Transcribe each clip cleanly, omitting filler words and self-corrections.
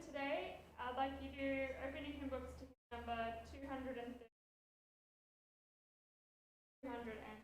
today, I'd like you to open your hymn books to number 230. 200 and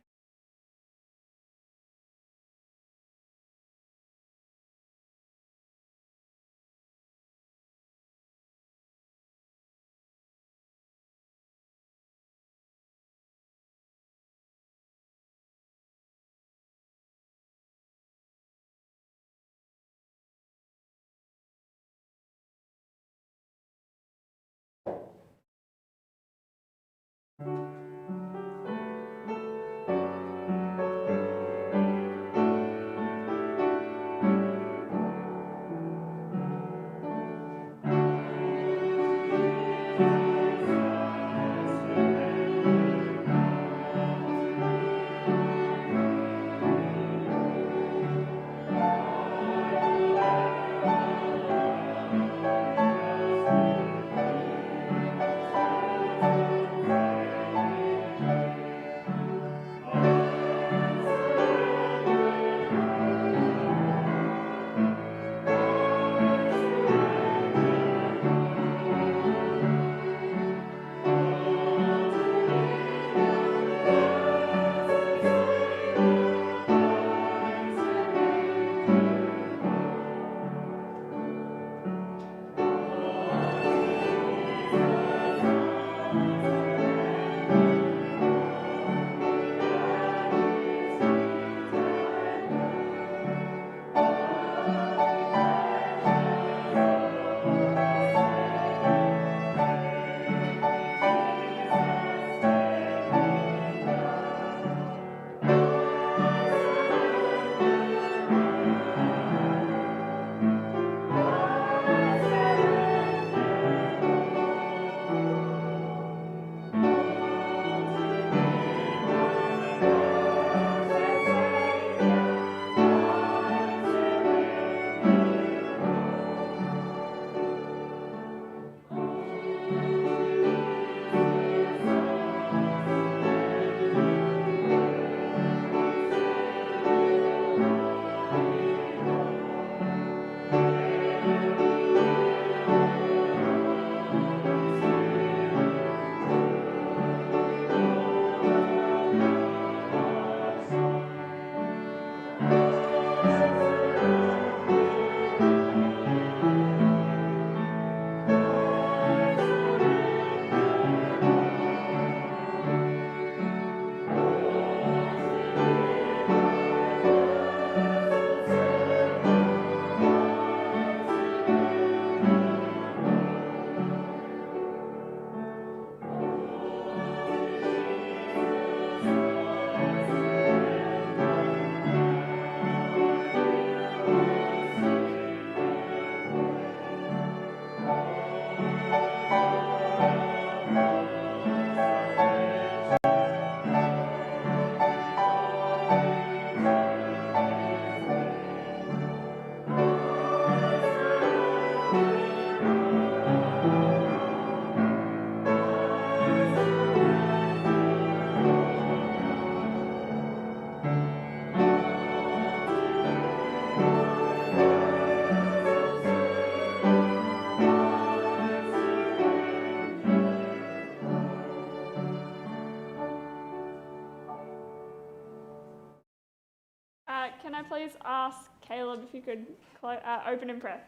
can I please ask Caleb if you could open in prayer?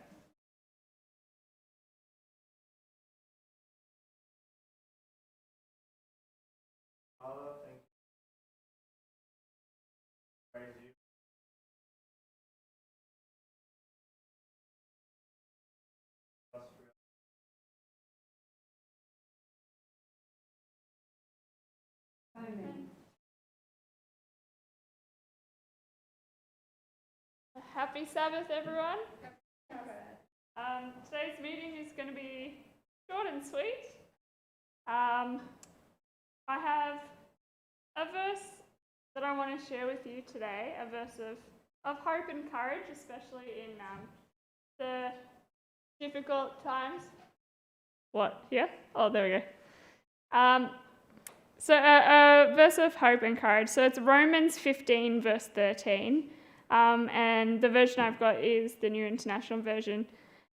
Father, thank you. Praise you. Amen. Happy Sabbath, everyone. Today's meeting is going to be short and sweet. I have a verse that I want to share with you today, a verse of hope and courage, especially in the difficult times. What? Yeah? Oh, there we go. So a verse of hope and courage. So it's Romans 15, verse 13. And the version I've got is the New International Version.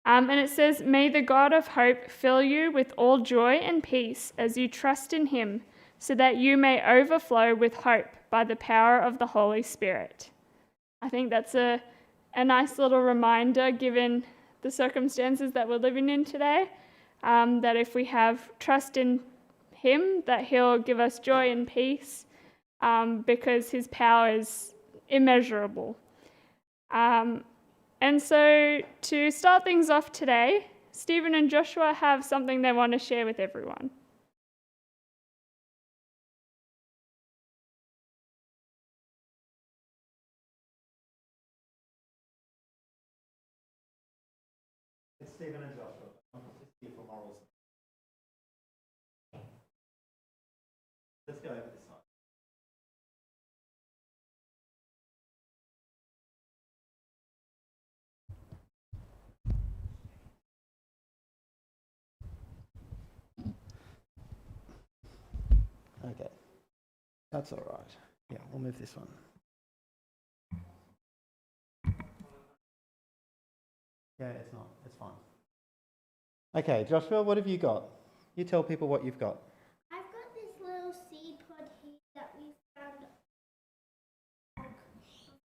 And it says, "May the God of hope fill you with all joy and peace as you trust in him, so that you may overflow with hope by the power of the Holy Spirit." I think that's a nice little reminder, given the circumstances that we're living in today, that if we have trust in him, that he'll give us joy and peace, because his power is immeasurable. And so to start things off today, Stephen and Joshua have something they want to share with everyone. It's Stephen and Joshua. I'm just here for morals. Let's go over this side. Okay, that's all right. Yeah, we'll move this one. Yeah, it's not. It's fine. Okay, Joshua, what have you got? You tell people what you've got. I've got this little seed pod here that we found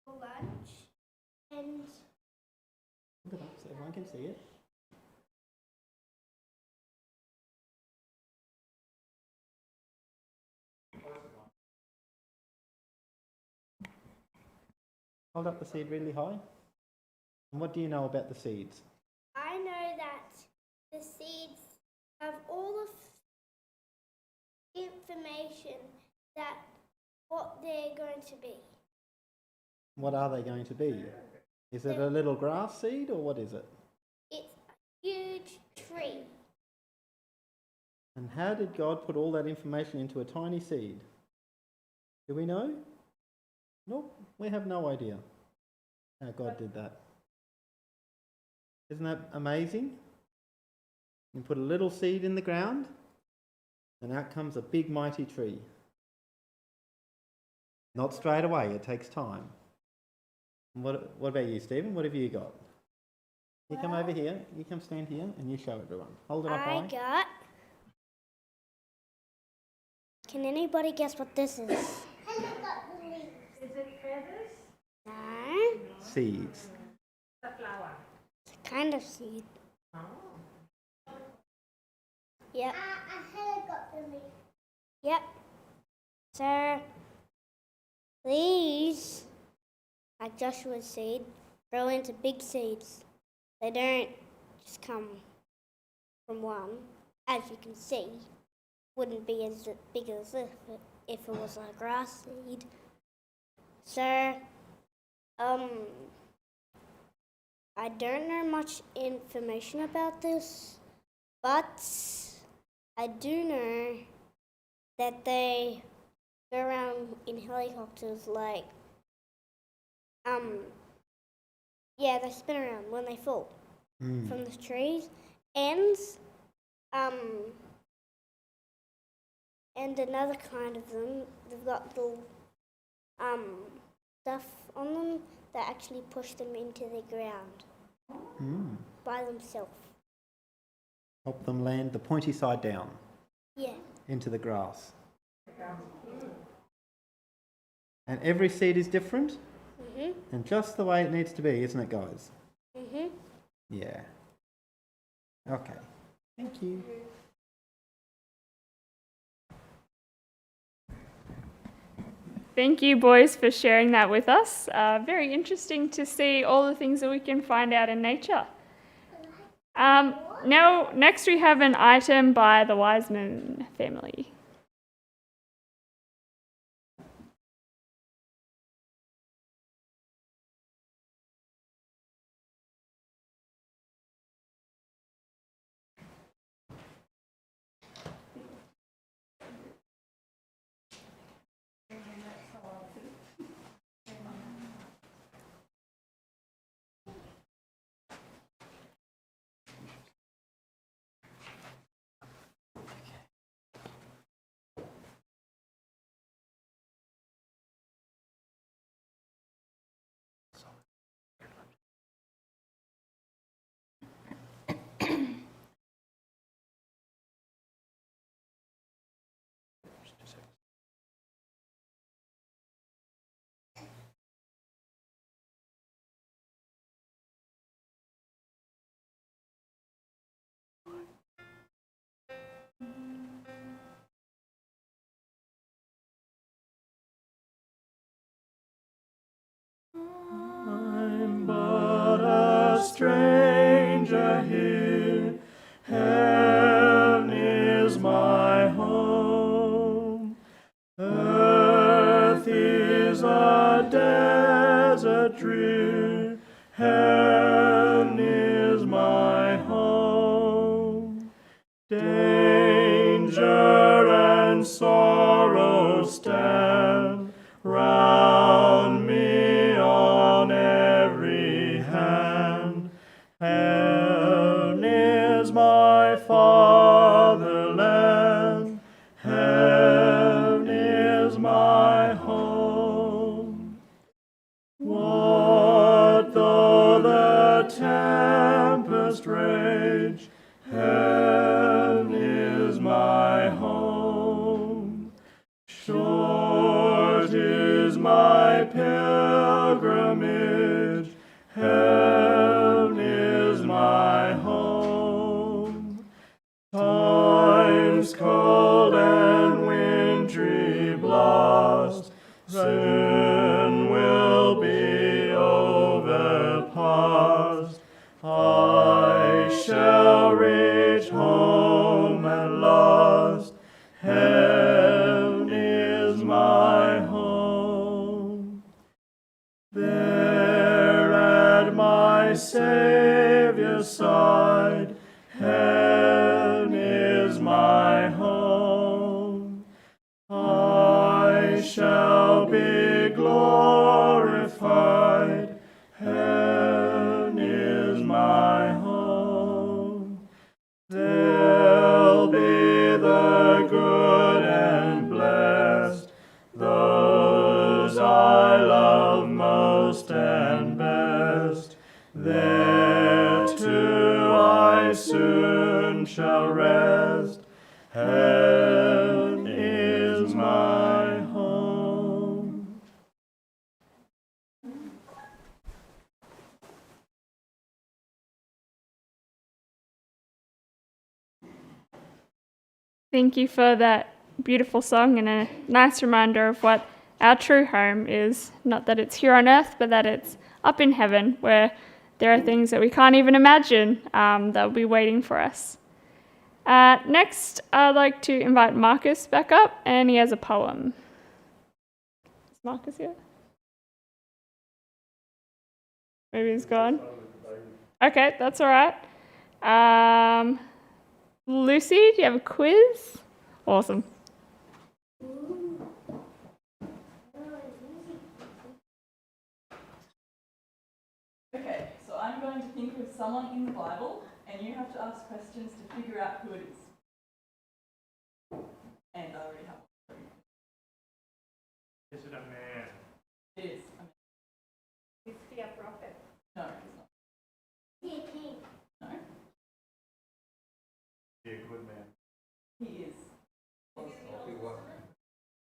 for lunch, and Look it up so everyone can see it. Hold up the seed really high. And what do you know about the seeds? I know that the seeds have all of information that what they're going to be. What are they going to be? Is it a little grass seed or what is it? It's a huge tree. And how did God put all that information into a tiny seed? Do we know? Nope, we have no idea how God did that. Isn't that amazing? You put a little seed in the ground and out comes a big mighty tree. Not straight away, it takes time. And what about you, Stephen? What have you got? You come over here, you come stand here and you show everyone. Hold it up high. I got. Can anybody guess what this is? Is it feathers? No. Seeds. A flower. It's a kind of seed. Oh. Yep. I got the leaf. Yep. So these, like Joshua's seed, grow into big seeds. They don't just come from one. As you can see, wouldn't be as big as if it was a grass seed. So, I don't know much information about this, but I do know that they go around in helicopters like, they spin around when they fall from the trees, and another kind of them, they've got little stuff on them that actually push them into the ground by themselves. Help them land the pointy side down Yeah. into the grass. And every seed is different and just the way it needs to be, isn't it, guys? Yeah. Okay. Thank you. Thank you, boys, for sharing that with us. Very interesting to see all the things that we can find out in nature. Now, next we have an item by the Wiseman family. stranger here. Heaven is my home. Earth is a desert drear. Heaven is my home. Danger and sorrow stand round me on every hand. Heaven is my fatherland. Heaven is my home. What though the tempest rage? Heaven is my home. Short is my pilgrimage. Heaven is my home. Times cold and wintry blast soon will be overpast. I shall reach home at last. Heaven is my home. There at my Saviour's side, heaven is my home. I shall be glorified. Heaven is my home. There'll be the good and blessed, those I love most and best. There too I soon shall rest. Heaven is my home. Thank you for that beautiful song and a nice reminder of what our true home is. Not that it's here on earth, but that it's up in heaven, where there are things that we can't even imagine that will be waiting for us. Next, I'd like to invite Marcus back up, and he has a poem. Is Marcus here? Maybe he's gone. Okay, that's all right. Lucy, do you have a quiz? Awesome. Okay, so I'm going to think of someone in the Bible, and you have to ask questions to figure out who it is. And I already have one. Is it a man? It is. Is he a prophet? No, it's not. He a king. No, Be a good man. he is.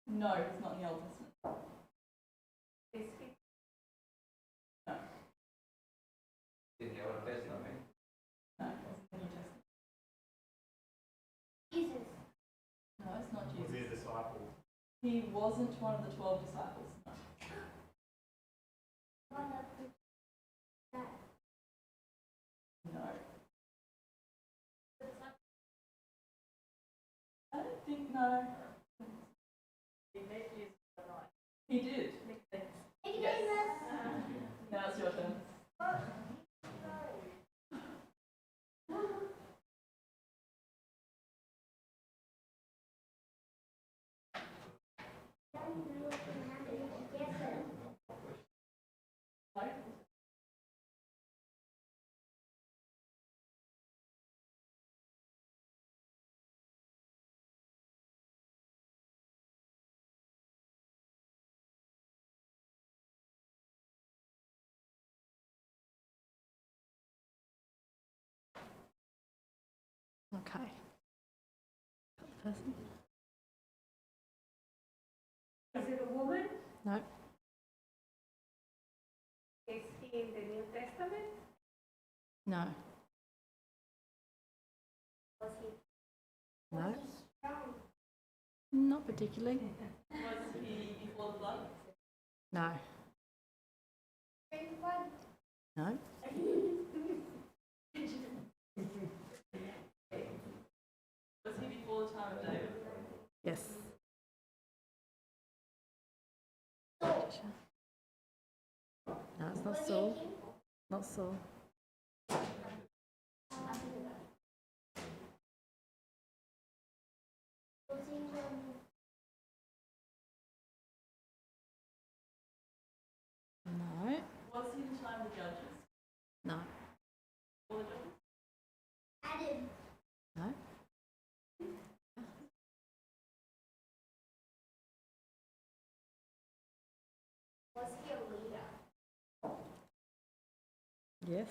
No, he's not in the Old Testament. Is he? No, In the Old Testament. no, it's in the New Testament. Jesus. No, it's not Was he a Jesus. disciple? He wasn't one of the 12 disciples. No. One of the No. I don't think, no. He did. Yes. Now it's your turn. Okay. Person? Is it a woman? No. Is he in the New Testament? No. Was he? No. Not particularly. Was he before the flood? No. No. Yes. No, it's not Saul. Not Saul. No. Was he in time the judges? No. All the judges? Adam. No. Was he a leader? Yes.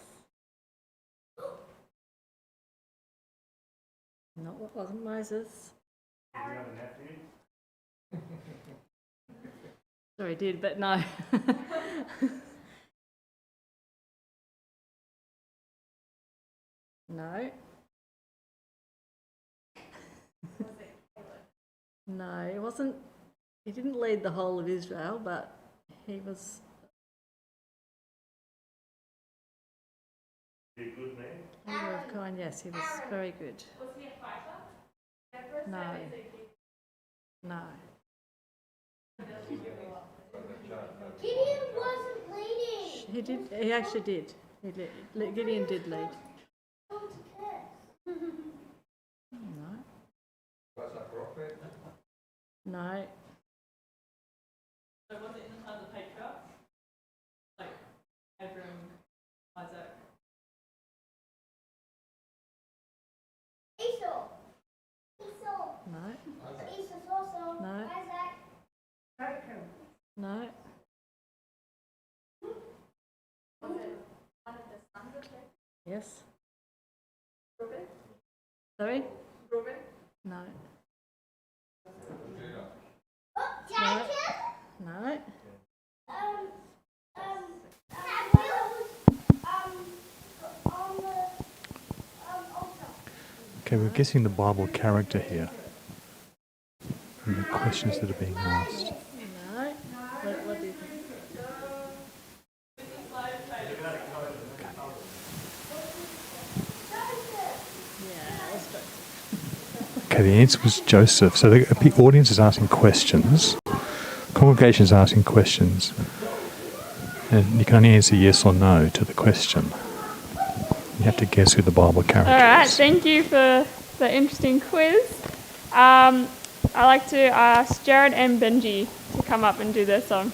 No, it wasn't Moses. Did you have a nephew? Sorry, he did, but no. No. No, he wasn't. He didn't lead the whole of Israel, but he was. Be a good man? He was kind. Yes, he was very good. Was he a fighter? Deborah No. said Ezekiel. No. Gideon wasn't leading. He did. He actually did. Gideon did lead. Told to curse. No. Was a prophet? No. So was it in the time of the patriarchs? Like Abraham, Isaac? Esau. Esau. No. Esau's also. No. Isaac. No. Was it one of the sons of Jacob? Yes. Reuben? Sorry. Reuben? No. Judah. Oh, Jacob. No. Samuel was on the altar. Okay, we're guessing the Bible character here. And the questions that are being asked. No. What do you think? Yeah, it was Joseph. Okay, the answer was Joseph. So the audience is asking questions, congregation is asking questions, and you can only answer yes or no to the question. You have to guess who the Bible character All right, is. thank you for the interesting quiz. I'd like to ask Jared and Benji to come up and do their song.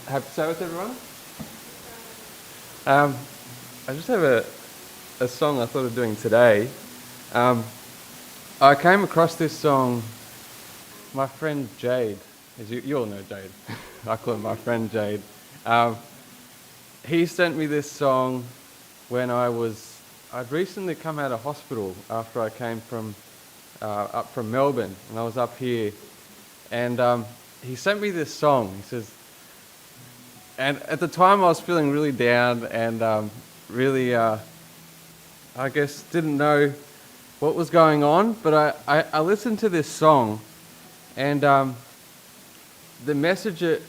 Happy Sabbath, everyone. I just have a song I thought of doing today. I came across this song. My friend Jade, as you all know Jade, I call him my friend Jade. He sent me this song when I'd recently come out of hospital after I came from up from Melbourne, and I was up here, and he sent me this song. He says, and at the time I was feeling really down and really, I guess, didn't know what was going on, but I listened to this song, and the message it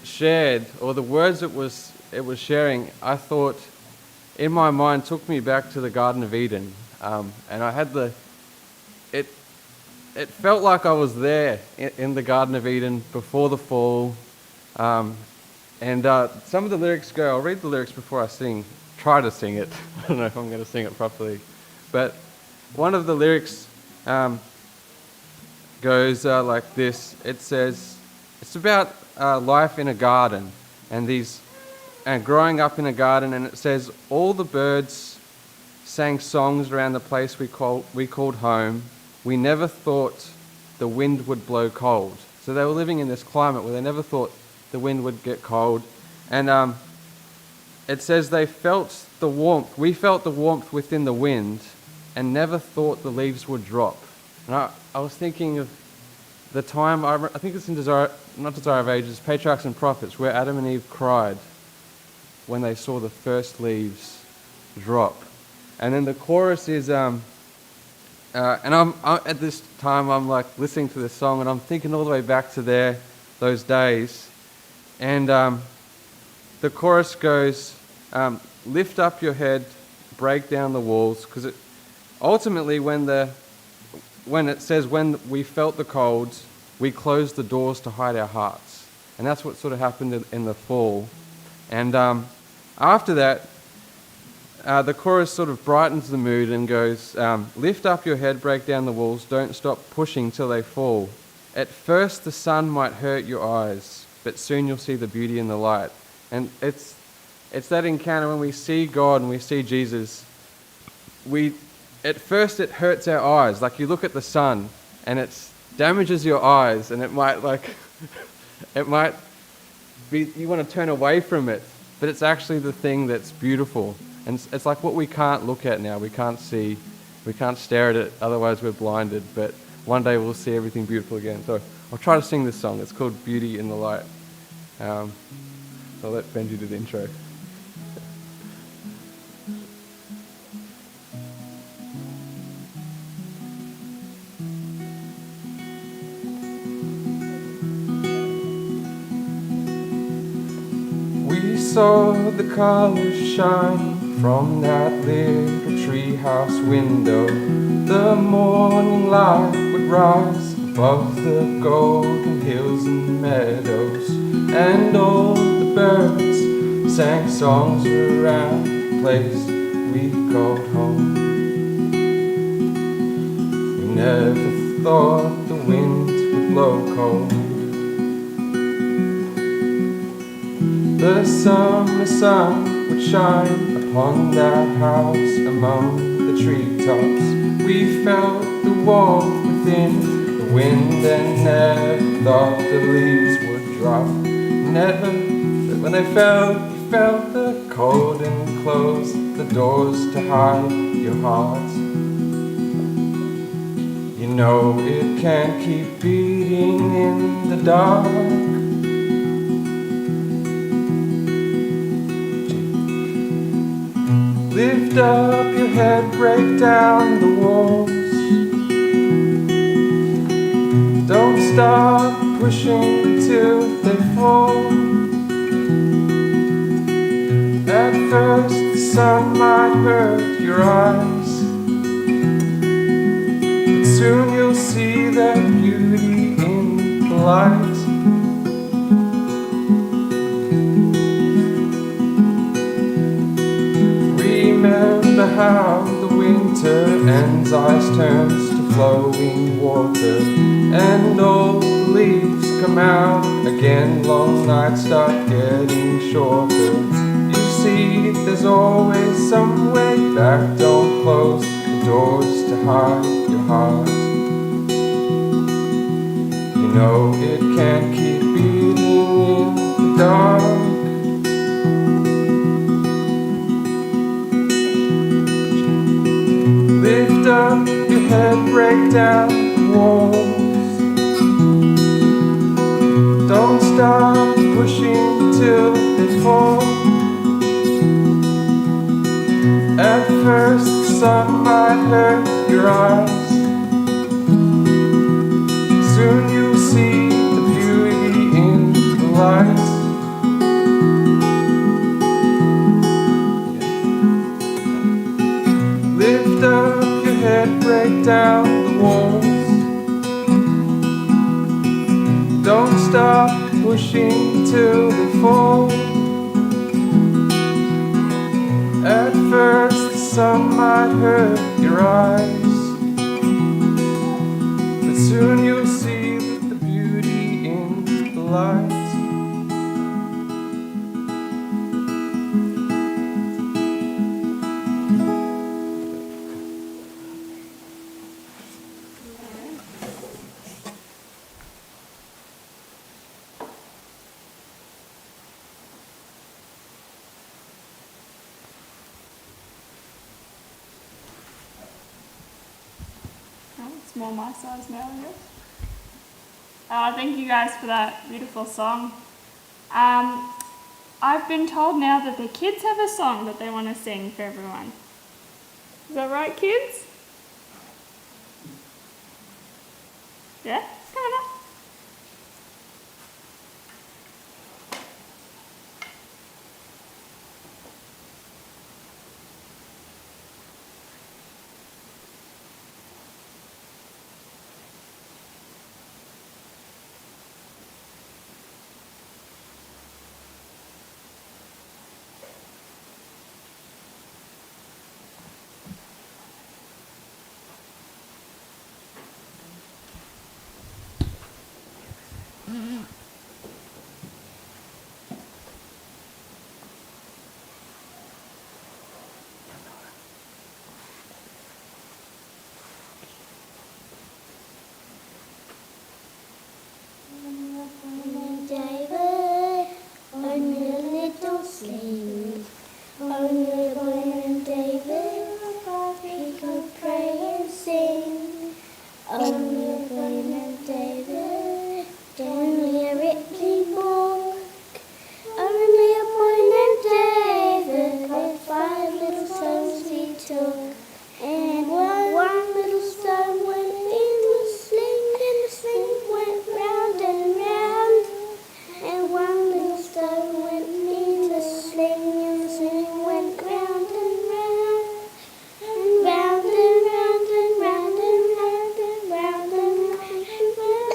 shared, or the words it was sharing, I thought in my mind took me back to the Garden of Eden, and I had it felt like I was there in the Garden of Eden before the fall, and some of the lyrics go, I'll read the lyrics before I try to sing it. I don't know if I'm going to sing it properly, but one of the lyrics goes like this. It says, it's about life in a garden. and growing up in a garden, and it says all the birds sang songs around the place we called home. We never thought the wind would blow cold. So they were living in this climate where they never thought the wind would get cold. And it says they felt the warmth. We felt the warmth within the wind and never thought the leaves would drop. And I was thinking of the time, I think it's in Desire of Ages, Patriarchs and Prophets, where Adam and Eve cried when they saw the first leaves drop. And then the chorus is, and I'm at this time, I'm like listening to this song and I'm thinking all the way back to those days. And the chorus goes, lift up your head, break down the walls, because ultimately when it says when we felt the cold, we closed the doors to hide our hearts. And that's what sort of happened in the fall. And after that, the chorus sort of brightens the mood and goes, lift up your head, break down the walls, don't stop pushing till they fall. At first the sun might hurt your eyes, but soon you'll see the beauty in the light. And it's that encounter when we see God and we see Jesus, at first it hurts our eyes. Like you look at the sun and it damages your eyes, and it might be, you want to turn away from it, but it's actually the thing that's beautiful. And it's like what we can't look at now. We can't see, we can't stare at it, otherwise we're blinded. But one day we'll see everything beautiful again. So I'll try to sing this song. It's called Beauty in the Light. So I'll let Benji do the intro. We saw the colours shine from that little treehouse window. The morning light would rise above the golden hills and meadows, and all the birds sang songs around the place we called home. We never thought the wind would blow cold. The summer sun would shine upon that house among the treetops. We felt the warmth within the wind and never thought the leaves would drop. Never, but when they fell, you felt the cold and closed the doors to hide your heart. You know it can't keep beating in the dark. Lift up your head, break down the walls. Don't stop pushing till they fall. At first the sun might hurt your eyes, but soon you'll see the beauty in the light. Remember how the winter ends, ice turns to flowing water, and all the leaves come out again, long nights start getting shorter. You see there's always some way back, don't close the doors to hide your heart. You know it can't keep beating in the dark. Lift up your head, break down the walls. Don't stop pushing till they fall. At first the sun might hurt your eyes, soon you'll see the beauty in the light. Lift up your head, break down the walls. Don't stop pushing till they fall. At first the sun might hurt your eyes, but soon you'll see the beauty in the light. more my size now, I guess. Thank you guys for that beautiful song. I've been told now that the kids have a song that they want to sing for everyone. Is that right, kids? Yeah? Come on up. David, only a little sleep. Only a boy named David, he could pray and sing. Only a boy named David, only a rippling book. Only a boy named David, with 5 little stones he took. And one little stone went in the sling, and the sling went round and round. And one little stone went in the sling, and the sling went round and round. And round and round and round and round and round and round and round.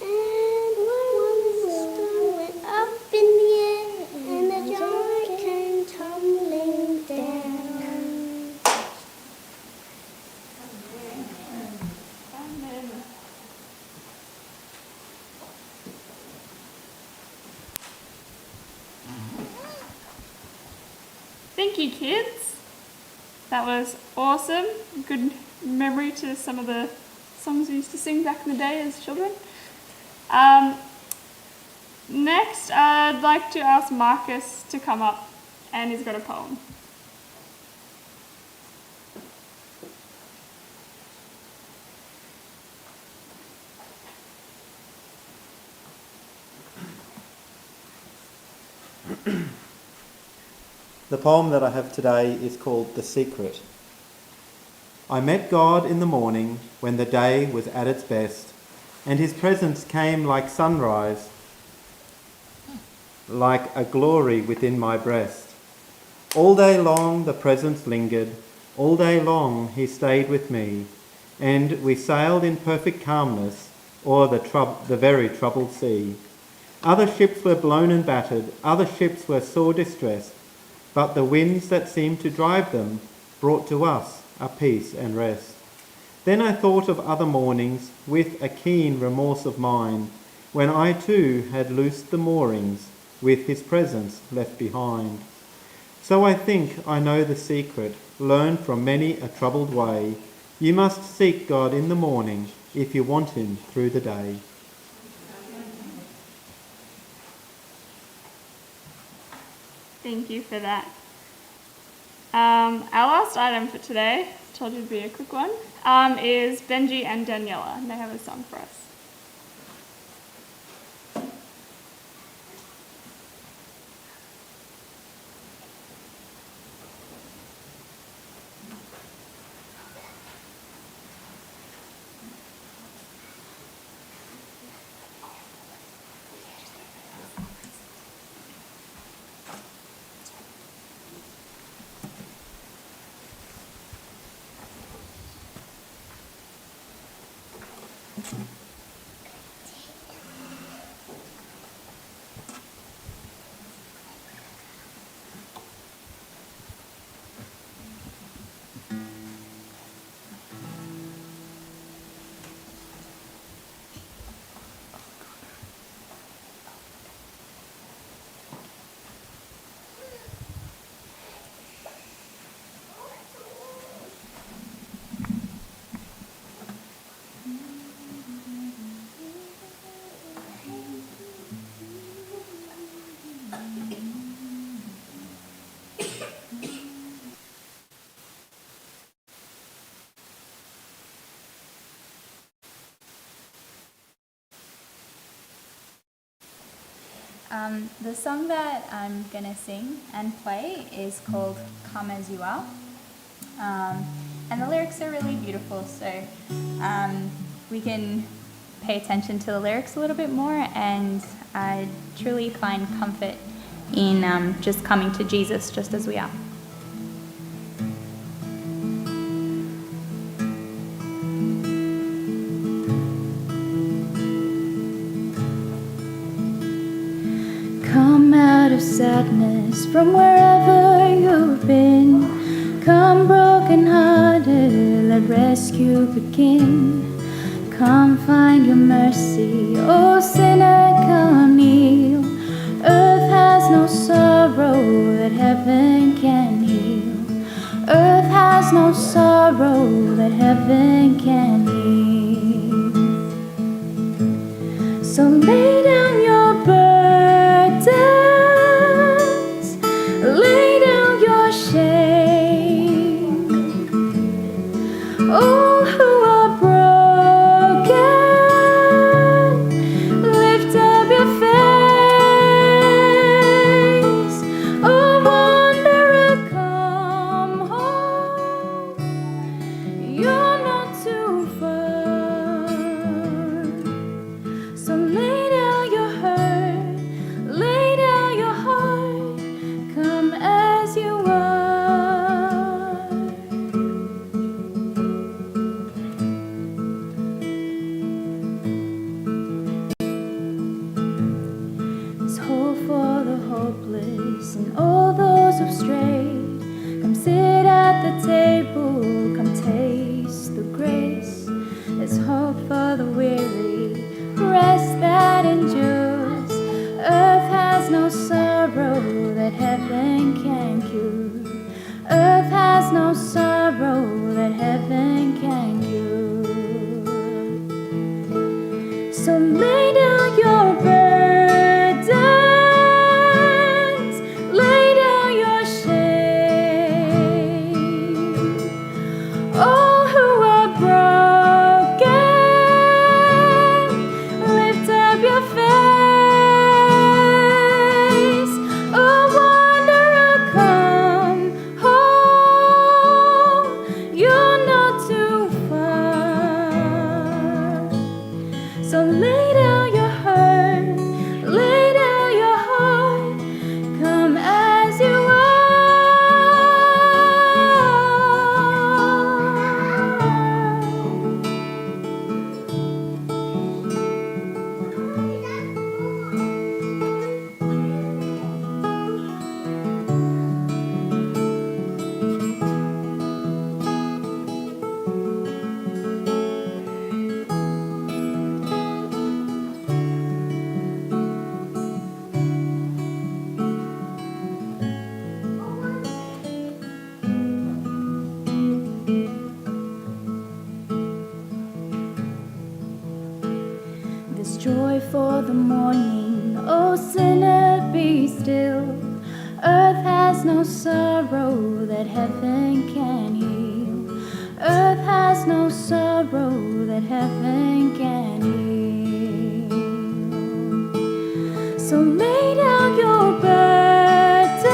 And one little stone went up in the air, and the giant came tumbling down. Amen. Thank you, kids. That was awesome. Good memory to some of the songs we used to sing back in the day as children. Next, I'd like to ask Marcus to come up, and he's got a poem. The poem that I have today is called The Secret. I met God in the morning when the day was at its best, and his presence came like sunrise, like a glory within my breast. All day long the presence lingered, all day long he stayed with me, and we sailed in perfect calmness o'er the very troubled sea. Other ships were blown and battered, other ships were sore distressed, but the winds that seemed to drive them brought to us a peace and rest. Then I thought of other mornings with a keen remorse of mind, when I too had loosed the moorings, with his presence left behind. So I think I know the secret, learned from many a troubled way. You must seek God in the morning if you want him through the day. Thank you for that. Our last item for today, told you it'd be a quick one, is Benji and Daniela, and they have a song for us. The song that I'm going to sing and play is called Come As You Are. And the lyrics are really beautiful, so we can pay attention to the lyrics a little bit more, and I truly find comfort in just coming to Jesus just as we are. Come out of sadness from wherever you've been. Come broken-hearted, let rescue begin. Come find your mercy, oh sinner, come kneel. Earth has no sorrow that heaven can heal. Earth has no sorrow that heaven can heal. So lay down your burdens, lay down your shame. All who are broken, lift up your face. Oh, wanderer, come home. You're not too far. So lay down your hurt, lay down your heart, come as you are. There's hope for the hopeless and all those who've strayed. Come sit at the table, come taste the grace. There's hope for the weary, rest that endures. Earth has no sorrow that heaven can cure. Earth has no sorrow that heaven can cure. So lay down your burdens, lay down your shame. All who are broken, lift up your face. Oh, wanderer, come home. You're not too far. So lay down your hurt, lay down your heart, come as you are. There's joy for the morning, oh sinner, be still. Earth has no sorrow that heaven can heal. Earth has no sorrow that heaven can heal. So lay down your burdens,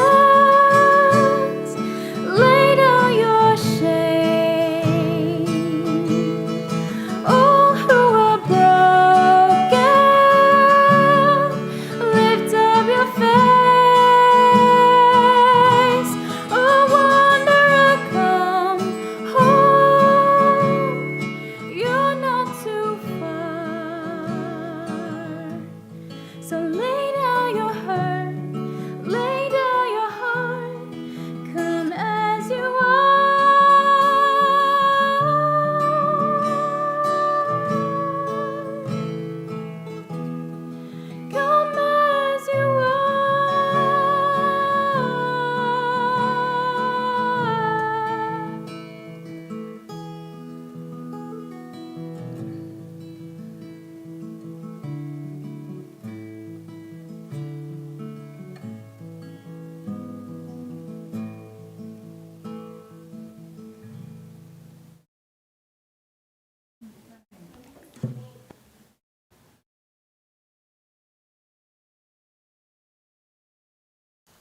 lay down your shame. All who are broken, lift up your face. Oh, wanderer, come home. You're not too far. So lay down your hurt,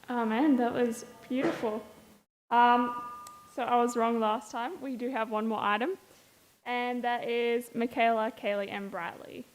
Oh man, that was beautiful. So I was wrong last time. We do have one more item, and that is Michaela, Kaylee, and Bradley.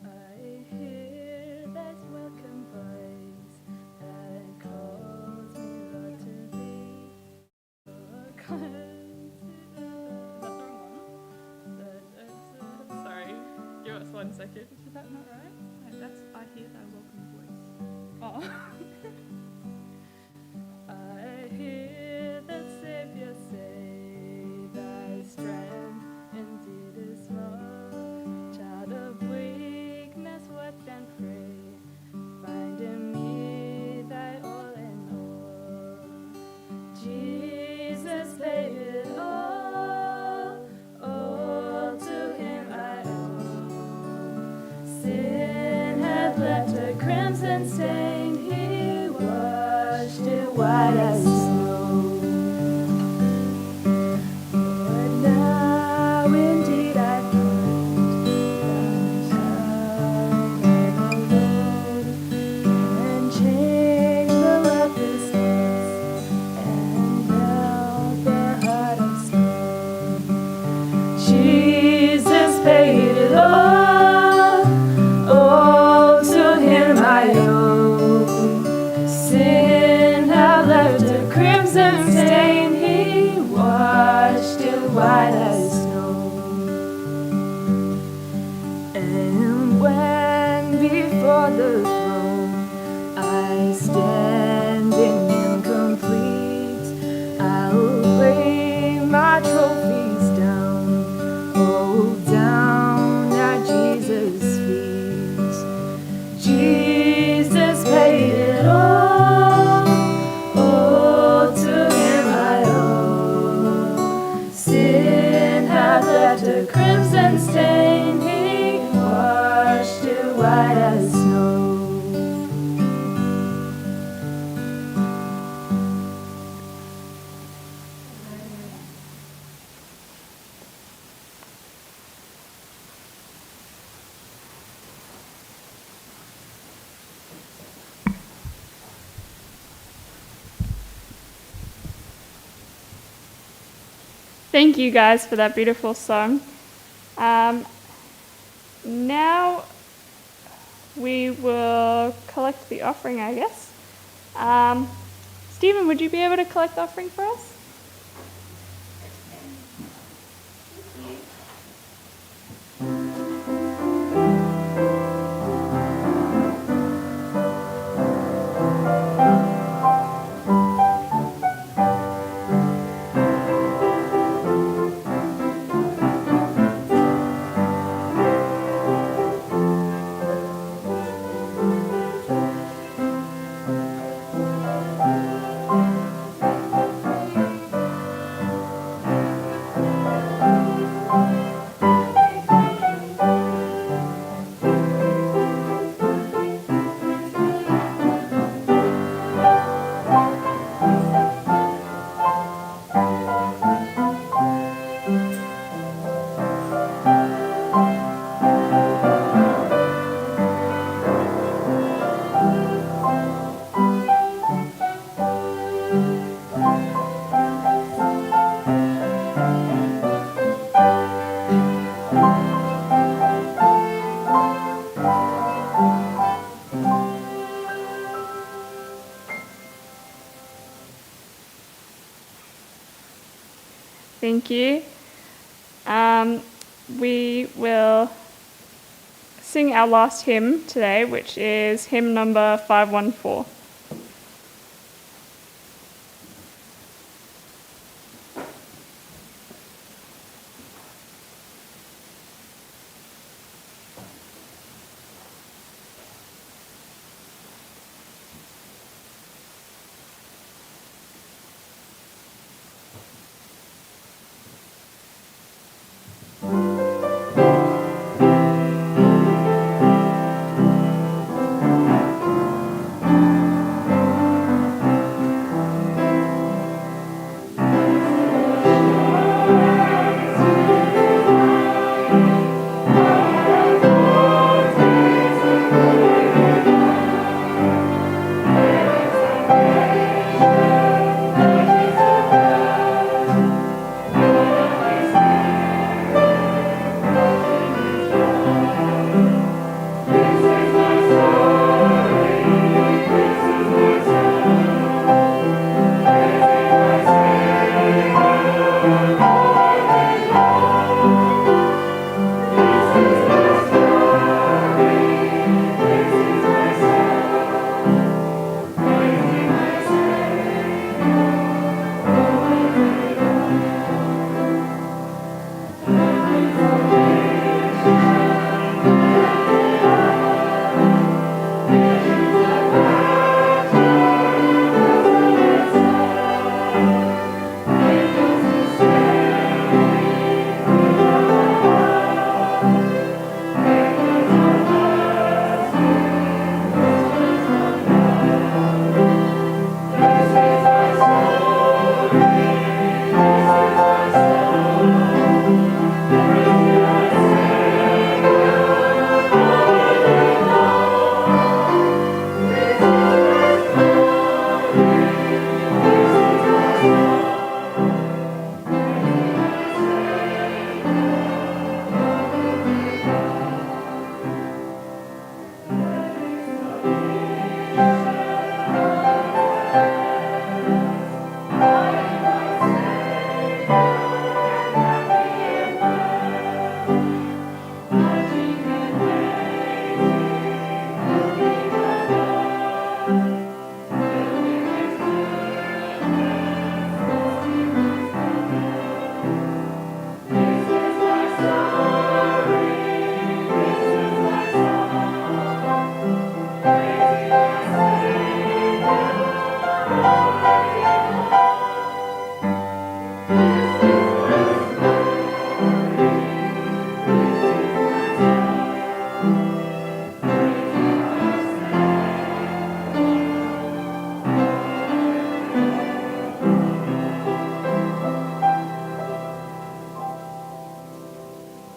I hear that welcome voice that calls me Lord to thee. Sorry, give us 1 second. Is that not right? That's, I hear that welcome voice. Oh. I hear the Savior say, thy strength indeed is small. Child of weakness, watch and pray. Find in me thy all in all. Jesus paid it all to him I owe. Sin had left a crimson stain, he washed it white as snow. But now indeed I find the child of the Lord can change the roughest hearts and melt the heart of stone. Jesus paid it all to him I owe. Sin had left a crimson stain, he washed it white as snow. And when before the throne I stand in him complete, I'll lay my trophies down, oh down at Jesus' feet. Jesus paid it all to him I owe. Sin had left a crimson stain, he washed it white as snow. Thank you guys for that beautiful song. Now we will collect the offering, I guess. Stephen, would you be able to collect the offering for us? Thank you. We will sing our last hymn today, which is hymn number 514.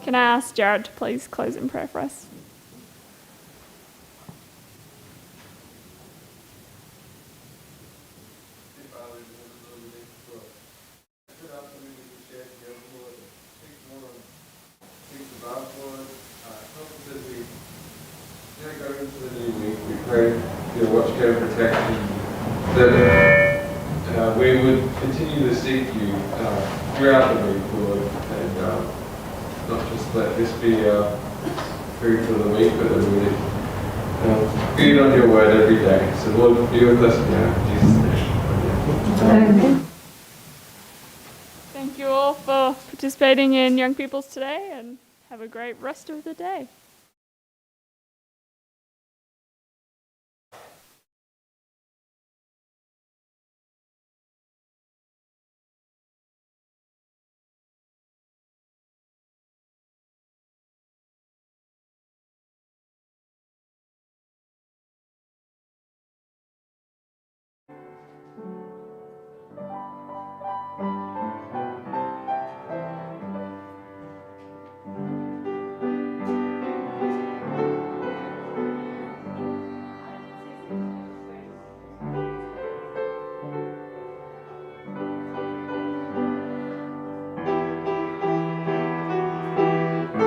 Can I ask Jared to please close in prayer for us? Pray for your watch, care, and protection, that we would continue to seek you throughout the week, Lord, and not just let this be food for the week, but that we would feed on your word every day. So, Lord, be with us now, in Jesus' name. Amen. Thank you all for participating in Young People's today, and have a great rest of the day.